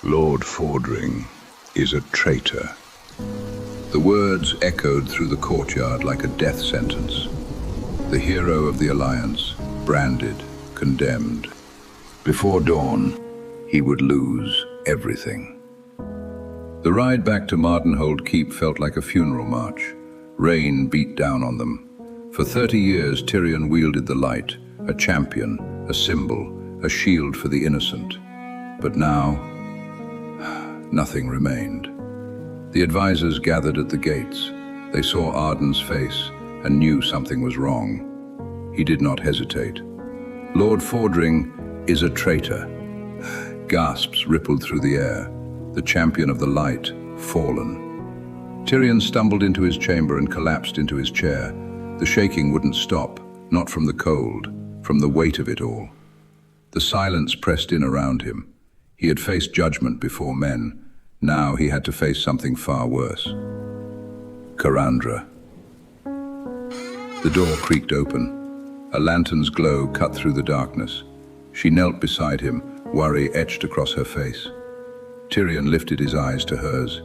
Lord Fordring is a traitor. The words echoed through the courtyard like a death sentence. The hero of the Alliance, branded, condemned. Before dawn, he would lose everything. The ride back to Mardenholde Keep felt like a funeral march. Rain beat down on them. For 30 years, Tirion wielded the light, a champion, a symbol, a shield for the innocent. But now, nothing remained. The advisors gathered at the gates. They saw Arden's face and knew something was wrong. He did not hesitate. Lord Fordring is a traitor. Gasps rippled through the air. The champion of the light, fallen. Tirion stumbled into his chamber and collapsed into his chair. The shaking wouldn't stop, not from the cold, from the weight of it all. The silence pressed in around him. He had faced judgment before men. Now he had to face something far worse. Karandra. The door creaked open. A lantern's glow cut through the darkness. She knelt beside him, worry etched across her face. Tirion lifted his eyes to hers.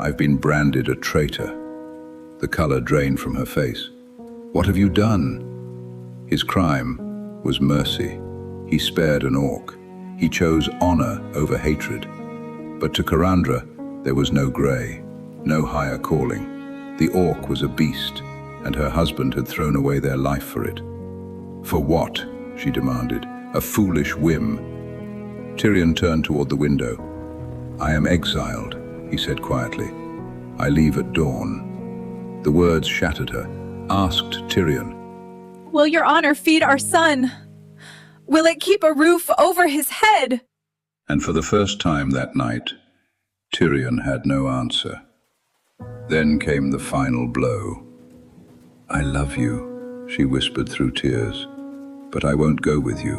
"I've been branded a traitor." The color drained from her face. "What have you done?" His crime was mercy. He spared an orc. He chose honor over hatred. But to Karandra, there was no gray, no higher calling. The orc was a beast, and her husband had thrown away their life for it. "For what?" she demanded. "A foolish whim." Tirion turned toward the window. "I am exiled," he said quietly. "I leave at dawn." The words shattered her. Asked Tirion, "Will your honor feed our son? Will it keep a roof over his head?" And for the first time that night, Tirion had no answer. Then came the final blow. "I love you," she whispered through tears, "but I won't go with you."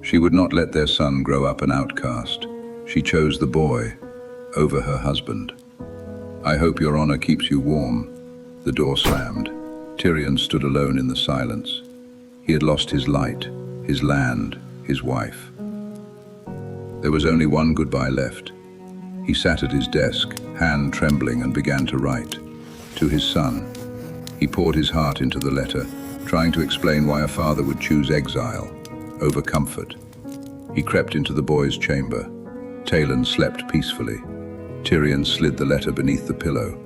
She would not let their son grow up an outcast. She chose the boy over her husband. "I hope your honor keeps you warm." The door slammed. Tirion stood alone in the silence. He had lost his light, his land, his wife. There was only one goodbye left. He sat at his desk, hand trembling, and began to write. To his son. He poured his heart into the letter, trying to explain why a father would choose exile over comfort. He crept into the boy's chamber. Talon slept peacefully. Tirion slid the letter beneath the pillow.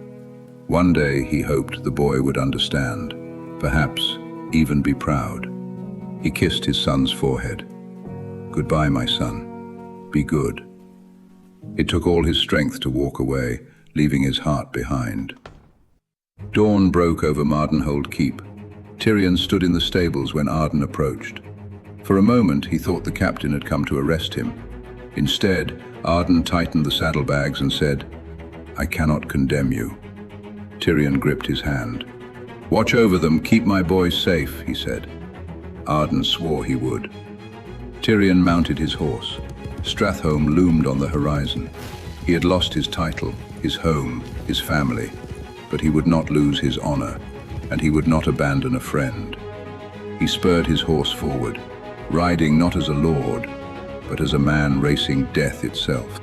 One day he hoped the boy would understand, perhaps even be proud. He kissed his son's forehead. "Goodbye, my son. Be good." It took all his strength to walk away, leaving his heart behind. Dawn broke over Mardenholde Keep. Tirion stood in the stables when Arden approached. For a moment, he thought the captain had come to arrest him. Instead, Arden tightened the saddlebags and said, "I cannot condemn you." Tirion gripped his hand. "Watch over them, keep my boys safe," he said. Arden swore he would. Tirion mounted his horse. Stratholme loomed on the horizon. He had lost his title, his home, his family, but he would not lose his honor, and he would not abandon a friend. He spurred his horse forward, riding not as a lord, but as a man racing death itself.